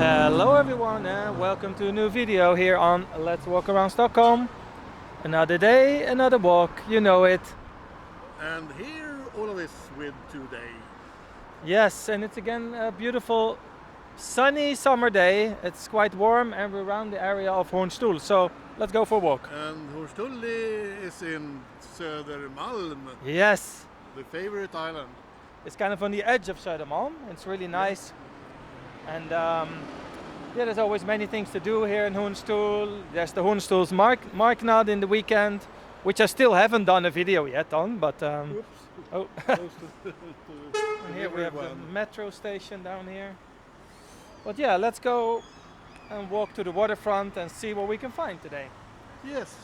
Hello everyone and welcome to a new video here on Let's Walk Around Stockholm. Another day, another walk, you know it. And here always with today. Yes, and it's again a beautiful sunny summer day. It's quite warm and we're around the area of Hornstull, so let's go for a walk. And Hornstull is in Södermalm. Yes. The favorite island. It's kind of on the edge of Södermalm. It's really nice. And yeah, there's always many things to do here in Hornstull. There's the Hornstull's marknad in the weekend, which I still haven't done a video yet on, but Oops. oh. Close And here we have the metro station down here. But yeah, let's go and walk to the waterfront and see what we can find today. Yes.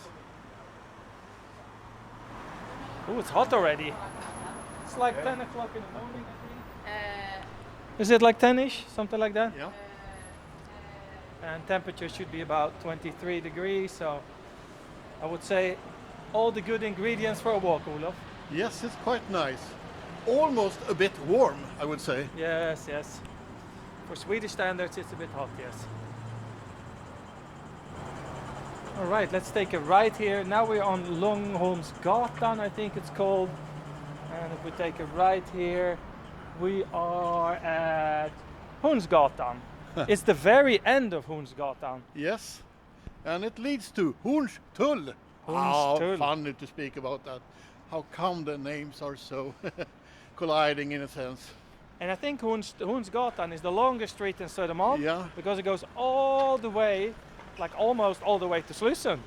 Oh, it's hot already. It's like 10 o'clock in the morning, I think. Is it like 10-ish, something like that? Yeah. And temperature should be about 23 degrees, so I would say all the good ingredients for a walk, Olof. Yes, it's quite nice. Almost a bit warm, I would say. Yes, yes. For Swedish standards, it's a bit hot, yes. All right, let's take a right here. Now we're on Långholmsgatan, I think it's called. And if we take a right here, we are at Hornsgatan. It's the very end of Hornsgatan. Yes. And it leads to Hornstull. Hornstull. How funny to speak about that. How come the names are so colliding in a sense. And I think Hornsgatan is the longest street in Södermalm. Yeah. Because it goes all the way, like almost all the way to Slussen.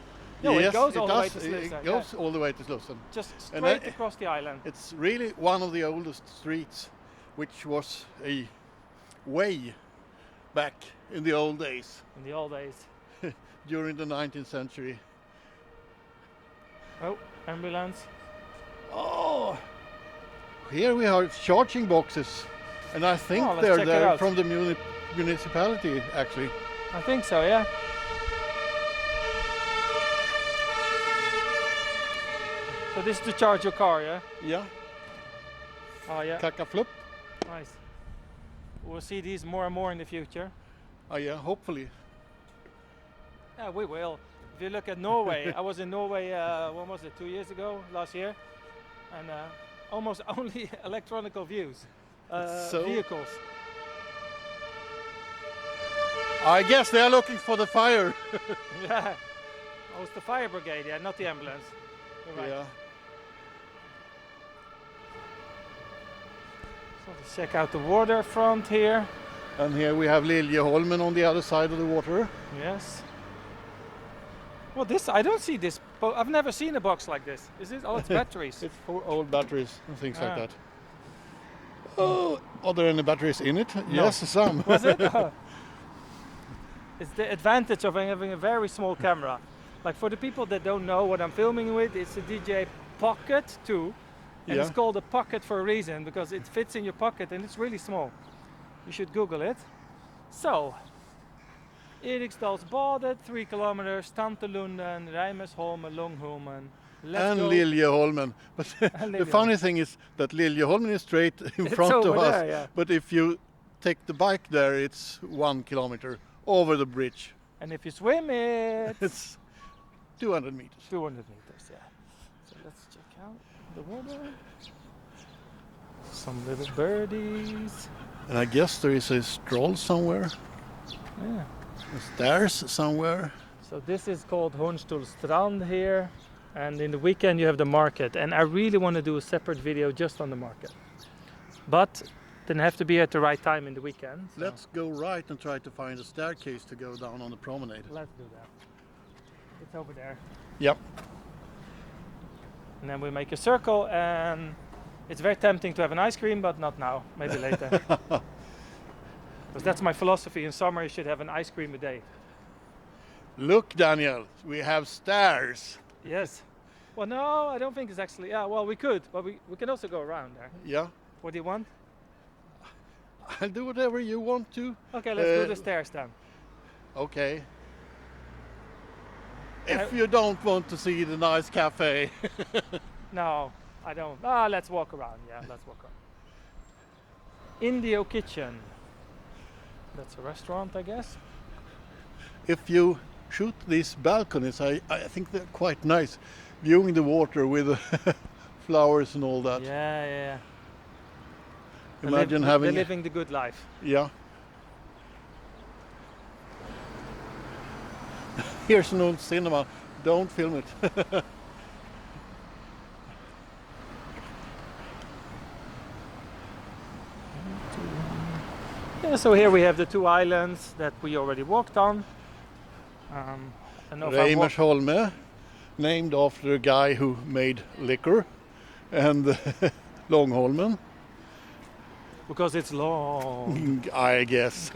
No, Yes, it goes all it the way does. to Slussen. It goes all the way to Slussen. Just And straight across the island. It's really one of the oldest streets, which was a way back in the old days, In the old days. during the 19th century. Oh, ambulance. Oh, here we have charging boxes, and I think Oh, let's check it they're out. from the municipality, actually. I think so, yeah. So this is to charge your car, yeah? Yeah, Oh, yeah. Kakaflup. Nice. We'll see these more and more in the future. Oh yeah, hopefully. Yeah, we will. If you look at Norway, I was in Norway, when was it, 2 years ago, last year? And almost only electronical vehicles. I guess they are looking for the fire. Yeah. Oh, it's the fire brigade, yeah, not the ambulance. You're right. Yeah. So let's check out the waterfront here. And here we have Liljeholmen on the other side of the water. Yes. Well, this, I don't see this. I've never seen a box like this. Is it? Oh, it's batteries. It's for old batteries and things like Ah. that. Oh, are there any batteries in it? Yes, some. Was it? It's the advantage of having a very small camera. Like for the people that don't know what I'm filming with, it's a DJI Pocket 2. And Yeah. it's called a pocket for a reason, because it fits in your pocket and it's really small. You should Google it. So, Eriksdalsbadet, 3 kilometers, Tantolunden, Rijmersholmen, Långholmen. Let's And go. Liljeholmen. But the Liljeholmen. funny thing is that Liljeholmen is straight in It's front of over us. there, yeah. But if you take the bike there, it's 1 kilometer over the bridge. And if you swim it, It's 200 meters. 200 meters, yeah. So let's check out the water. Some little birdies. And I guess there is a stroll somewhere, Yeah. stairs somewhere. So this is called Hornstull Strand here. And in the weekend you have the market. And I really want to do a separate video just on the market. But then have to be at the right time in the weekend. So Let's go right and try to find a staircase to go down on the promenade. let's do that. It's over there. Yep. And then we make a circle, and it's very tempting to have an ice cream, but not now, maybe later. Because that's my philosophy. In summer you should have an ice cream a day. Look, Daniel, we have stairs. Yes. Well, no, I don't think it's actually. Yeah, well, we could, but we can also go around there. Yeah, What do you want? I'll do whatever you want to. Okay, let's do the stairs then. Okay. If you don't want to see the nice cafe. No, I don't. Let's walk around. Yeah, let's walk around. Indio Kitchen. That's a restaurant, I guess. If you shoot these balconies, I think they're quite nice, viewing the water with flowers and all that. Yeah, yeah. Imagine they're having, living the good life. yeah. Here's an old cinema. Don't film it. Yeah, so here we have the two islands that we already walked on. I know if I walk- Reimersholme, named after a guy who made liquor, and Långholmen, because it's long. I guess.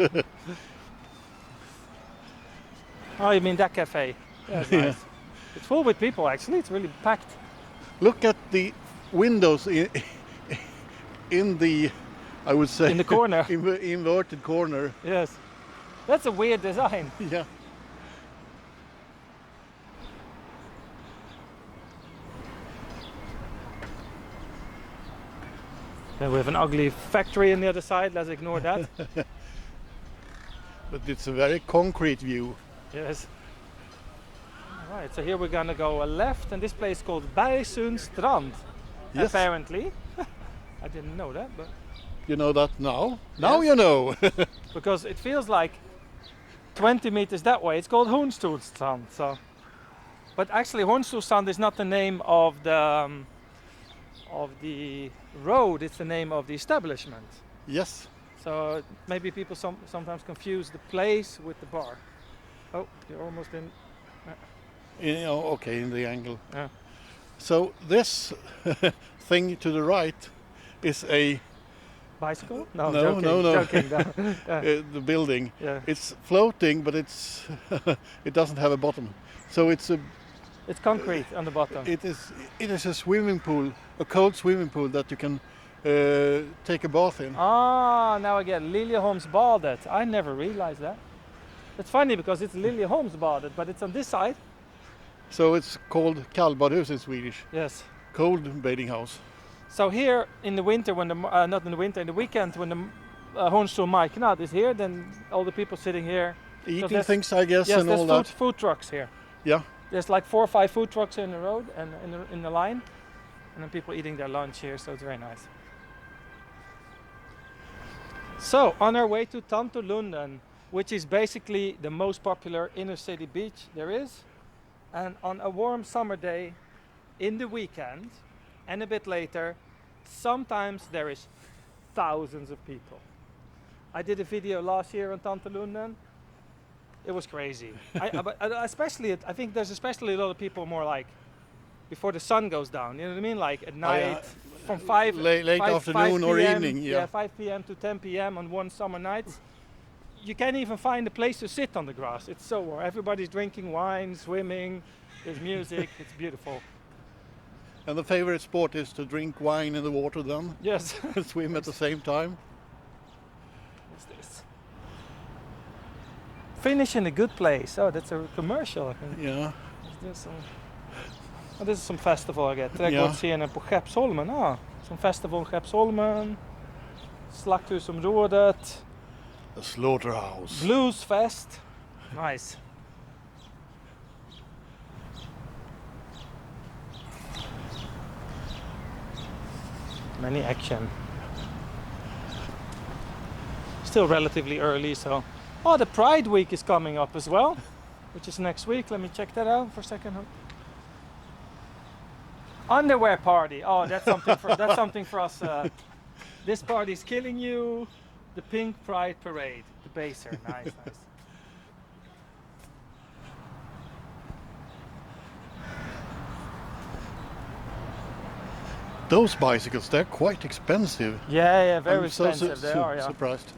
Oh, you mean that cafe? Yeah, it's Yeah. nice. It's full with people actually. It's really packed. Look at the windows in the, I would say, In the corner. inverted corner. Yes, that's a weird design. Yeah. Then we have an ugly factory on the other side. Let's ignore that. But it's a very concrete view. Yes. All right. So here we're gonna go left, and this place called Bergsundstrand. Yes. Apparently, I didn't know that, but You know that now? Now Yes. you know. because it feels like 20 meters that way. It's called Hornstullstrand. So, but actually, Hornstullstrand is not the name of the road. It's the name of the establishment. Yes. So maybe people sometimes confuse the place with the bar. Oh, you're almost in. Okay, in the angle. Yeah. So this thing to the right is a Bicycle? No, No, joking. no, no. Joking. No. Yeah. the building. Yeah. It's floating, but it's it doesn't have a bottom. So it's It's concrete on the bottom. it is a swimming pool, a cold swimming pool that you can take a bath in. Ah, now I get Liljeholmsbadet. I never realized that. It's funny because it's Liljeholmsbadet, but it's on this side. So it's called kallbadhus in Swedish, Yes. cold bathing house. So here in the winter, when the not in the winter, in the weekend, when the Hornstull Marknad is here, then all the people sitting here. Eating there's- things, I guess, Yes, and there's all that. food trucks here. Yeah. There's like 4 or 5 food trucks in the road and in the line, and then people eating their lunch here. So it's very nice. So on our way to Tantolunden, which is basically the most popular inner city beach there is, and on a warm summer day, in the weekend, and a bit later, sometimes there is thousands of people. I did a video last year on Tantolunden. It was crazy. I think there's especially a lot of people more like before the sun goes down. You know what I mean? Like at night, from 5 late 5 afternoon or PM, evening. Yeah. 5 p.m. to 10 p.m. on one summer night. You can't even find a place to sit on the grass. It's so warm. Everybody's drinking wine, swimming. There's music. It's beautiful. And the favorite sport is to drink wine in the water, then Yes. and swim at the same time. What's this? Finish in a good place. Oh, that's a commercial. I think. Yeah. Is this some? Oh, this is some festival I get. Trädgårdsscenen på Skeppsholmen. Ah, some festival in Skeppsholmen. Slakthusområdet. A slaughterhouse. Blues fest. Nice. Many action. Still relatively early, so. Oh, the Pride Week is coming up as well, which is next week. Let me check that out for a second. Underwear party. Oh, that's something for us. This party's killing you. The Pink Pride Parade. The baser. Nice, nice. Those bicycles, they're quite expensive. Yeah, very I'm so expensive. They are, yeah. surprised.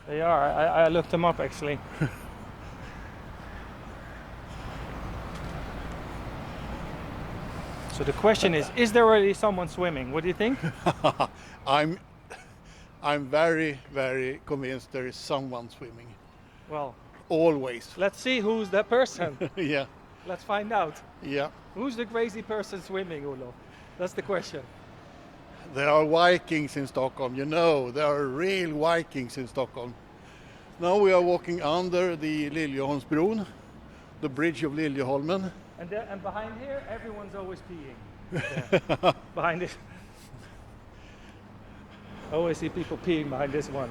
They are. I looked them up actually. So the question is there already someone swimming? What do you think? I'm very, very convinced there is someone swimming. Well, Always. let's see who's that person. Yeah. Let's find out. Yeah. Who's the crazy person swimming, Olof? That's the question. There are Vikings in Stockholm, you know, there are real Vikings in Stockholm. Now we are walking under the Liljeholmsbron, the bridge of Liljeholmen. And behind here, everyone's always peeing. Yeah. Behind it. I always see people peeing behind this one.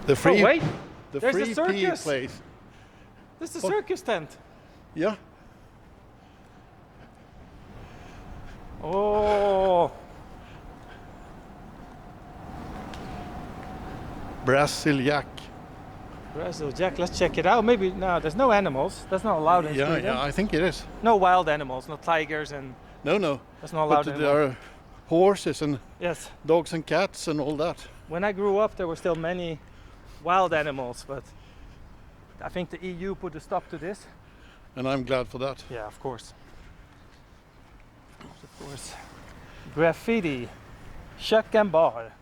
The free, oh wait, the there's free a circus. pee place. This is a circus tent. Yeah. Oh. Braziliac. Brazil Jack, let's check it out. Maybe, no, there's no animals. That's not allowed in Sweden. Yeah, I think it is. No wild animals, no tigers and... No. That's not allowed But anymore. there are horses and Yes. dogs and cats and all that. When I grew up, there were still many wild animals, but I think the EU put a stop to this. And I'm glad for that. Yeah, of course. Of course. Graffiti. Kök and bar.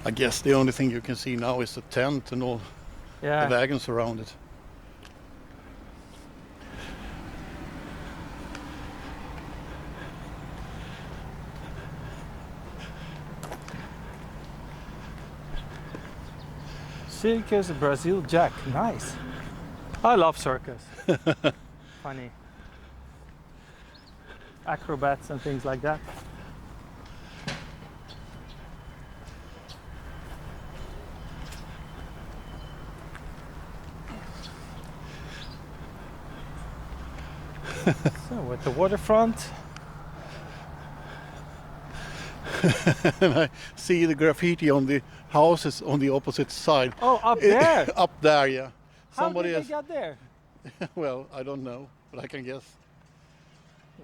I guess the only thing you can see now is the tent and all Yeah. the wagons around it. Circus Brazil Jack. Nice. I love circus. Funny. Acrobats and things like that. So at the waterfront. And I see the graffiti on the houses on the opposite side. Oh, up there. Up there, yeah. How Somebody did has. they get there? Well, I don't know, but I can guess.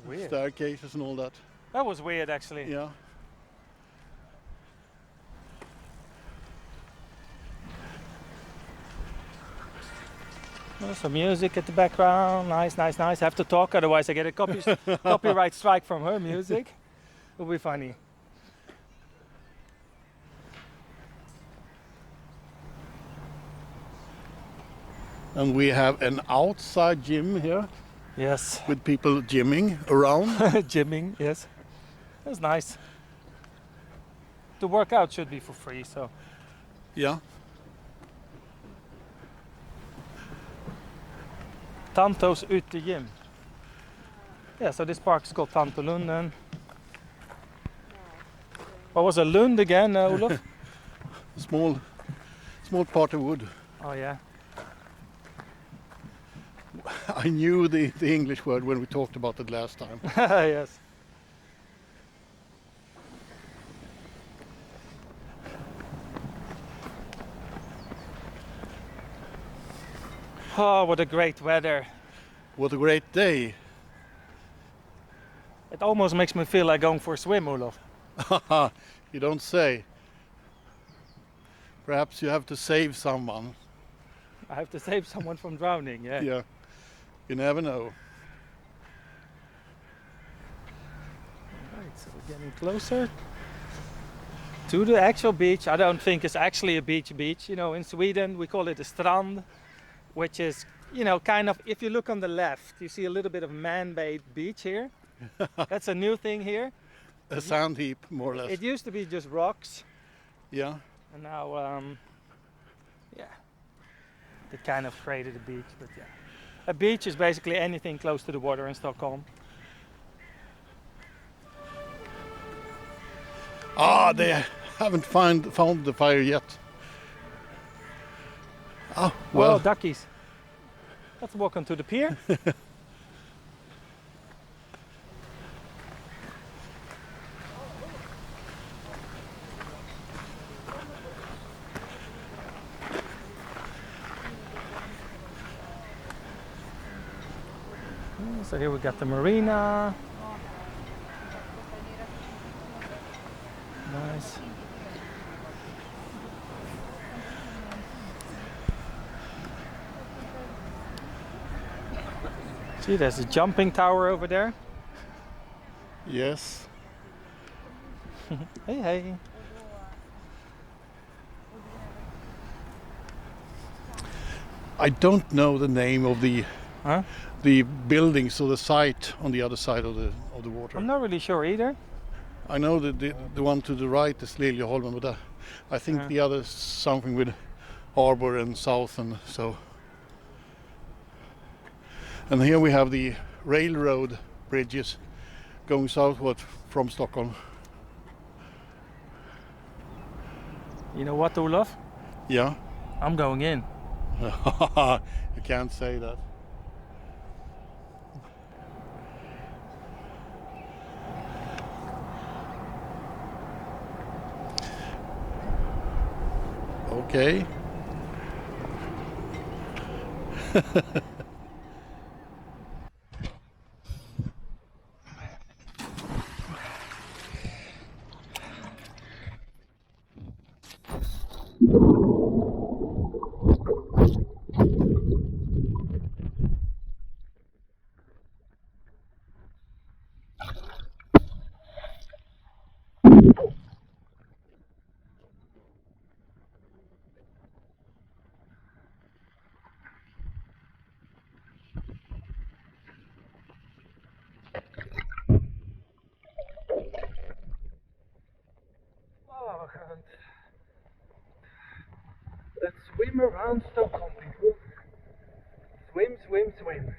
Weird. Staircases and all that. That was weird, actually. Yeah. Oh, some music at the background. Nice, nice, nice. I have to talk, otherwise I get a copyright strike from her music. It'll be funny. And we have an outside gym here Yes. with people gymming around. Gymming, yes. That's nice. The workout should be for free, so. Yeah. Tanto's utegym. Yeah, so this park is called Tantolunden. What was a Lund again, Olof? Small part of wood. Oh yeah. I knew the English word when we talked about it last time. Yes. Oh, what a great weather. What a great day. It almost makes me feel like going for a swim, Olof. You don't say. Perhaps you have to save someone. I have to save someone from drowning, yeah. Yeah. You never know. Right, so we're getting closer to the actual beach. I don't think it's actually a beach. You know, in Sweden we call it a strand, which is, you know, kind of, if you look on the left, you see a little bit of man-made beach here. That's a new thing here. A sand heap, more or less. It used to be just rocks, Yeah. and now, yeah, they kind of created a beach. But yeah, a beach is basically anything close to the water in Stockholm. Ah, they haven't found the fire yet. Oh, Well, well. duckies. Let's walk onto the pier. So here we got the marina. Nice. See, there's a jumping tower over there. Yes. Hey, hey. I don't know the name of the Huh? the buildings or the site on the other side of the water. I'm not really sure either. I know that the one to the right is Liljeholmen, but I think Yeah. the other is something with harbor and south and so. And here we have the railroad bridges going southward from Stockholm. You know what, Olof? Yeah, I'm going in. you can't say that. Okay. Oh, vad skönt. Let's swim around Stockholm, people. Swim, swim, swim.